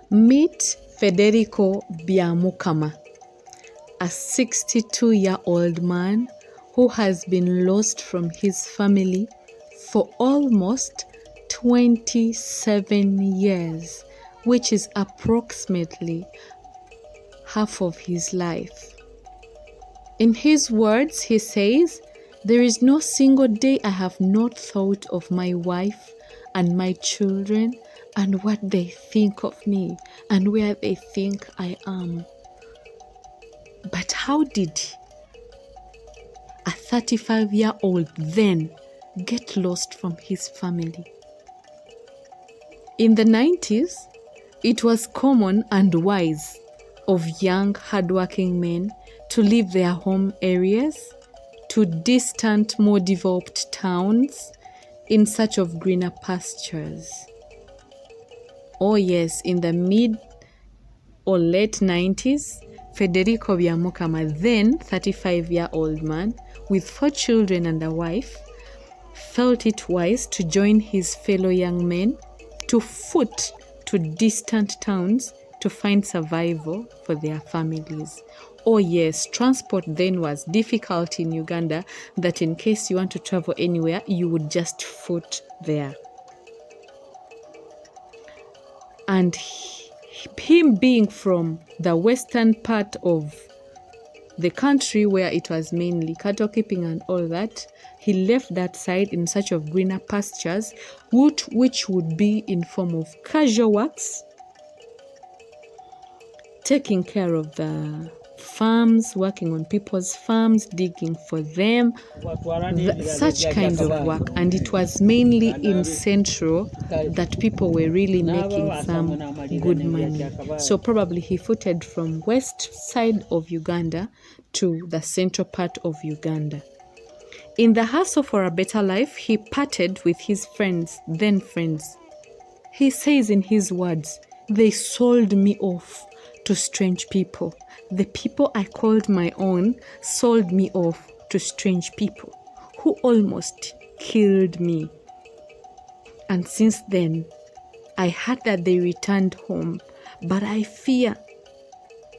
Meet Federico Byamukama, a 62-year-old man who has been lost from his family for almost 27 years, which is approximately half of his life. In his words, he says, "There is no single day I have not thought of my wife and my children and what they think of me and where they think I am." But how did a 35-year-old then get lost from his family? In the 90s, it was common and wise of young, hardworking men to leave their home areas to distant, more developed towns in search of greener pastures. Oh yes, in the mid or late 90s, Federico Byamukama, then 35-year-old man with 4 children and a wife, felt it wise to join his fellow young men to foot to distant towns to find survival for their families. Oh yes, transport then was difficult in Uganda, that in case you want to travel anywhere, you would just foot there. And him being from the western part of the country where it was mainly cattle keeping and all that, he left that side in search of greener pastures, which would be in form of casual works, taking care of the farms, working on people's farms, digging for them, such kind of work. And it was mainly in Central that people were really making some good money. So probably he footed from west side of Uganda to the central part of Uganda. In the hustle for a better life, he parted with his friends, then friends. He says in his words, "They sold me off to strange people. The people I called my own sold me off to strange people who almost killed me. And since then, I heard that they returned home, but I fear.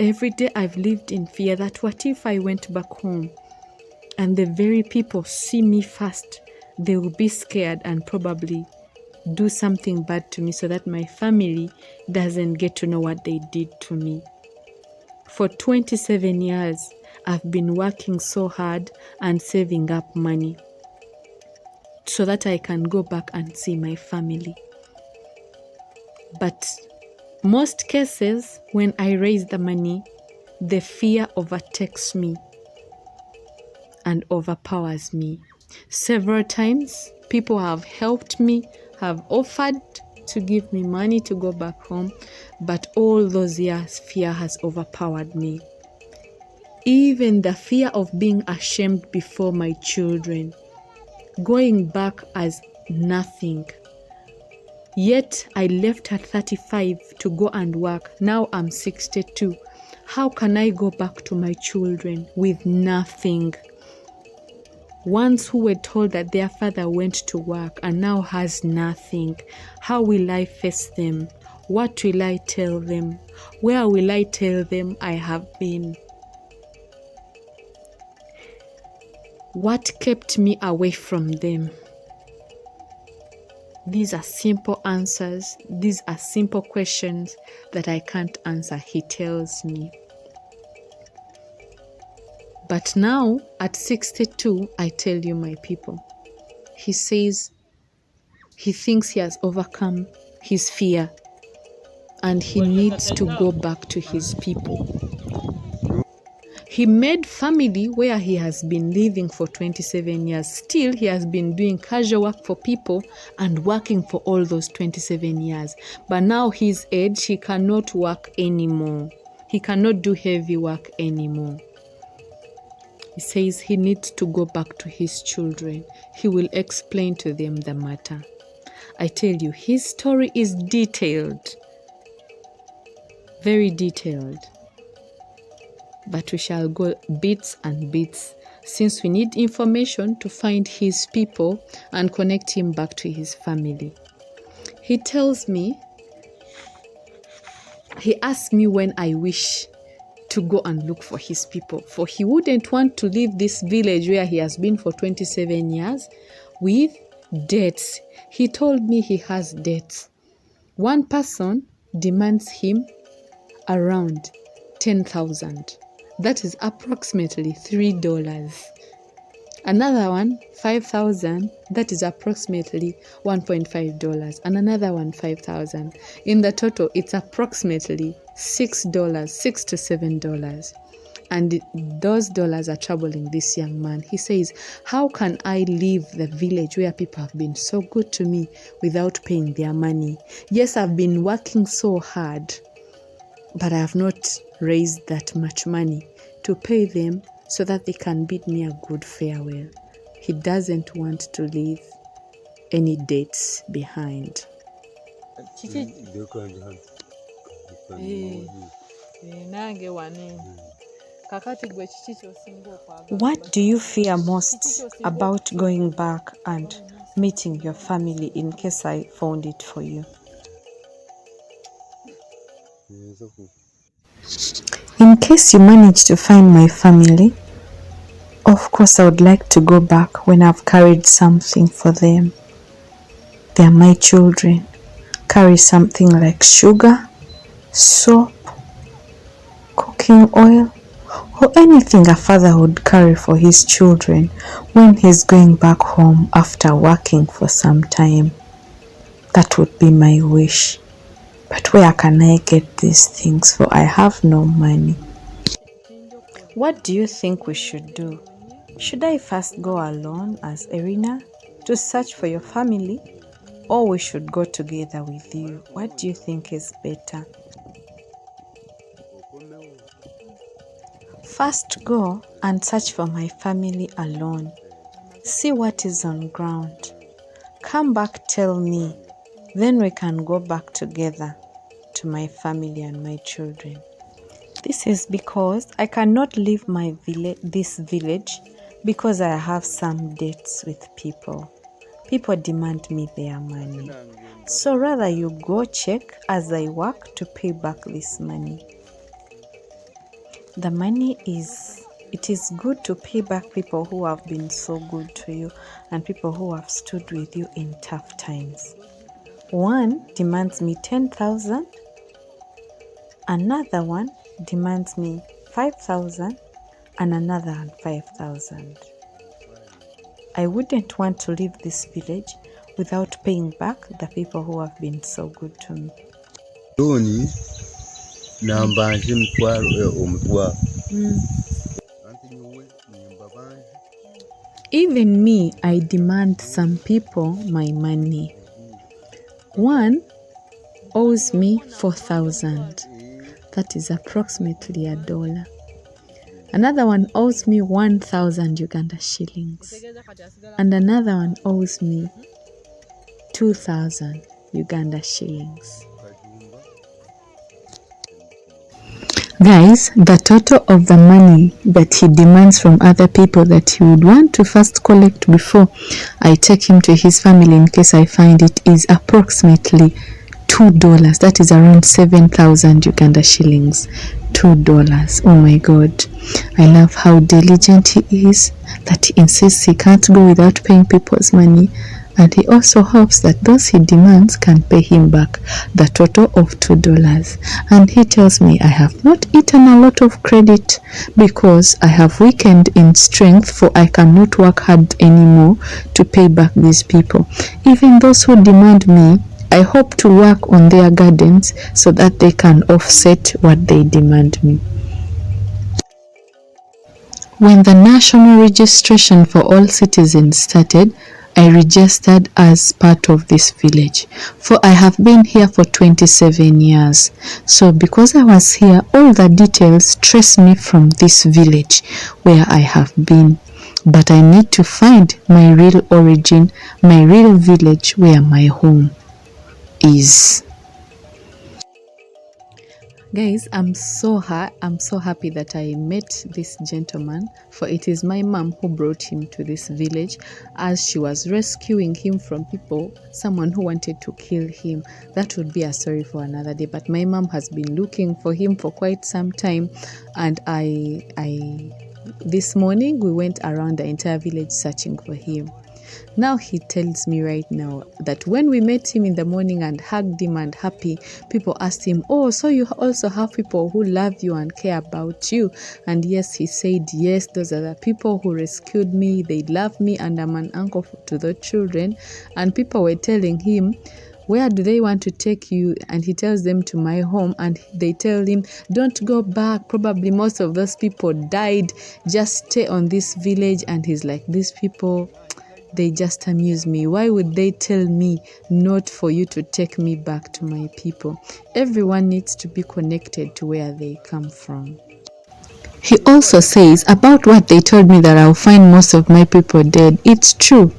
Every day I've lived in fear that what if I went back home and the very people see me first, they will be scared and probably do something bad to me so that my family doesn't get to know what they did to me. For 27 years, I've been working so hard and saving up money so that I can go back and see my family. But most cases, when I raise the money, the fear overtakes me and overpowers me. Several times, people have helped me, have offered to give me money to go back home, but all those years, fear has overpowered me. Even the fear of being ashamed before my children, going back as nothing. Yet I left at 35 to go and work. Now I'm 62. How can I go back to my children with nothing? Ones who were told that their father went to work and now has nothing. How will I face them? What will I tell them? Where will I tell them I have been? What kept me away from them? These are simple answers. These are simple questions that I can't answer, he tells me. But now, at 62, I tell you, my people, he says he thinks he has overcome his fear and he needs to go back to his people. He made family where he has been living for 27 years. Still, he has been doing casual work for people and working for all those 27 years. But now his age, he cannot work anymore. He cannot do heavy work anymore. He says he needs to go back to his children. He will explain to them the matter. I tell you, his story is detailed. Very detailed. But we shall go bits and bits, since we need information to find his people and connect him back to his family. He tells me He asked me when I wish to go and look for his people, for he wouldn't want to leave this village where he has been for 27 years with debts. He told me he has debts. One person demands him around 10,000. That is approximately $3. Another one, 5,000. That is approximately $1.5. And another one, 5,000. In the total, it's approximately $6, $6 to $7. And those dollars are troubling this young man. He says, how can I leave the village where people have been so good to me without paying their money? Yes, I've been working so hard, but I have not raised that much money to pay them so that they can bid me a good farewell. He doesn't want to leave any debts behind. What do you fear most about going back and meeting your family in case I found it for you? In case you manage to find my family, of course I would like to go back when I've carried something for them. They are my children. Carry something like sugar, soap, cooking oil, or anything a father would carry for his children when he's going back home after working for some time. That would be my wish. But where can I get these things, for I have no money? What do you think we should do? Should I first go alone as Irina to search for your family, or we should go together with you? What do you think is better? First go and search for my family alone. See what is on ground. Come back, tell me. Then we can go back together to my family and my children. This is because I cannot leave this village because I have some debts with people. People demand me their money. So rather you go check as I work to pay back this money. The money it is good to pay back people who have been so good to you and people who have stood with you in tough times. One demands me 10,000. Another one demands me 5,000 and another one 5,000. I wouldn't want to leave this village without paying back the people who have been so good to me. Even me, I demand some people my money. One owes me 4,000. That is approximately $1. Another one owes me 1,000 Uganda shillings. And another one owes me 2,000 Uganda shillings. Guys, the total of the money that he demands from other people that he would want to first collect before I take him to his family in case I find it is approximately $2. That is around 7,000 Uganda shillings. $2. Oh my God. I love how diligent he is, that he insists he can't go without paying people's money. And he also hopes that those he demands can pay him back the total of $2. And he tells me I have not eaten a lot of credit because I have weakened in strength, for I cannot work hard anymore to pay back these people. Even those who demand me, I hope to work on their gardens so that they can offset what they demand me. When the national registration for all citizens started, I registered as part of this village, for I have been here for 27 years. So because I was here, all the details trace me from this village where I have been. But I need to find my real origin, my real village where my home is. Guys, I'm so happy that I met this gentleman, for it is my mom who brought him to this village as she was rescuing him from someone who wanted to kill him. That would be a story for another day, but my mom has been looking for him for quite some time, and this morning we went around the entire village searching for him. Now he tells me right now that when we met him in the morning and hugged him and happy, people asked him, "Oh, so you also have people who love you and care about you?" And yes, he said, yes, those are the people who rescued me. They love me and I'm an uncle to the children. And people were telling him, where do they want to take you? And he tells them, to my home. And they tell him, don't go back. Probably most of those people died. Just stay on this village. And he's like, these people, they just amuse me. Why would they tell me not for you to take me back to my people? Everyone needs to be connected to where they come from. He also says about what they told me that I'll find most of my people dead. It's true.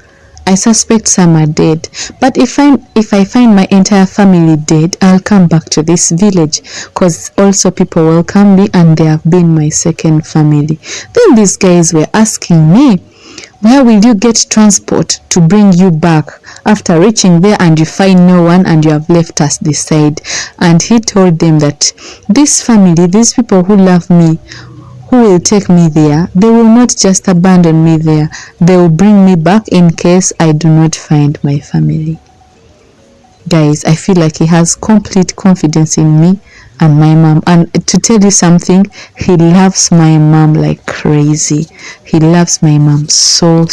I suspect some are dead, but if I find my entire family dead, I'll come back to this village, because also people welcome me and they have been my second family. Then these guys were asking me, where will you get transport to bring you back after reaching there and you find no one and you have left us this side? And he told them that this family, these people who love me, who will take me there, they will not just abandon me there. They will bring me back in case I do not find my family. Guys, I feel like he has complete confidence in me and my mom. And to tell you something, he loves my mom like crazy. He loves my mom so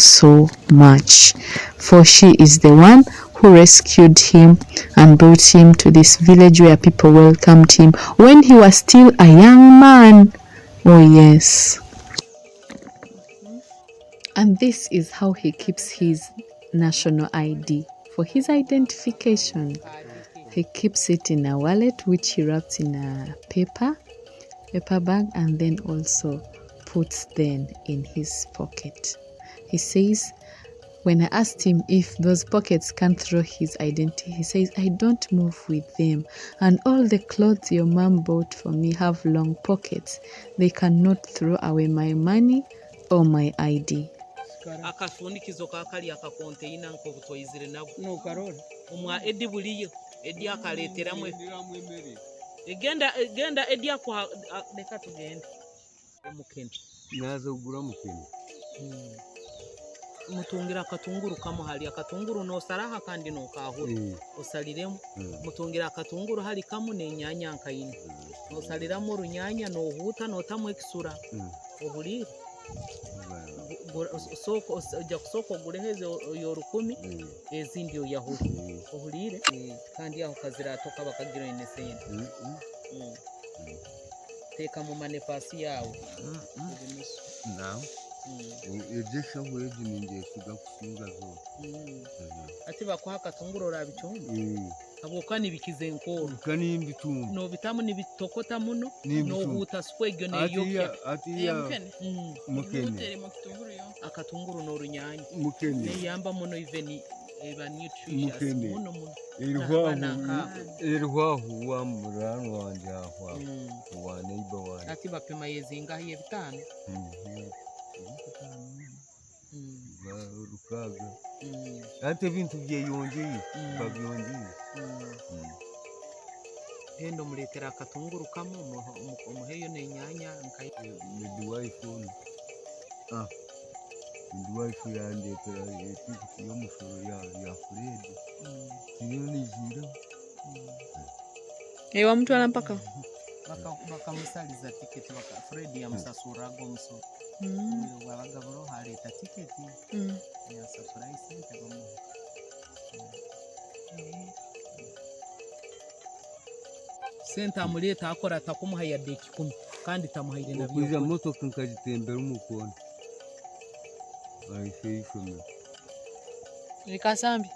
much. For she is the one who rescued him and brought him to this village where people welcomed him when he was still a young man. Oh yes. And this is how he keeps his national ID for his identification. He keeps it in a wallet which he wraps in a paper bag, and then also puts them in his pocket. He says, when I asked him if those pockets can throw his identity, he says, I don't move with them. And all the clothes your mom bought for me have long pockets. They cannot throw away my money or my ID. Akafunikizo kakali akakonteina nko kutoyizire nabo no karoli umwa edi buliyo edi akaleteramwe genda edi akwa leka tugende mukende naza ugura mukende mutungira akatunguru kamuhali akatunguru no saraha kandi no kahura osaliremo mutungira akatunguru hali kamu nenyanya nkayini no saliramo runyanya no huta no tamu ekisura obulire soko ujya kusoko gureheze yo 10 ezindi yo yahuri ohurire kandi yaho kaziratoka bakagira inesende teka mu manefasi yawe naam ejesha weje ninge kuga kusinga zo ati bakwa katunguro rabichumba abo kani bikize nkoro kani bitumba no bitamu ni bitokota muno no buta swegyo ne yoke ati ya mukene akatunguru no runyanya mukene ne yamba muno even eba nutritious muno irwahu wa murano wanje ahwa wa neighbor wa ati bapema yezinga hiye bitano rukaga ate bintu byeyongeye babyongeye endo muletera akatunguru kamo umuheyo nenyanya nkai ndi wife ndi wife yandetera eti yo musoro ya Fred niyo nijira wa mtu anampaka baka musaliza ticket baka Fred ya musasurago musoro wabagaburo haleta ticket ya surprise ntagomo senta muleta akora takumuhaya deki 10 kandi tamuhayire nabyo kuja moto kankajitembera umukona ayishishome nikasambi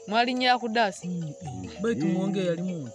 mwali nya kudasi baitu muonge yali muntu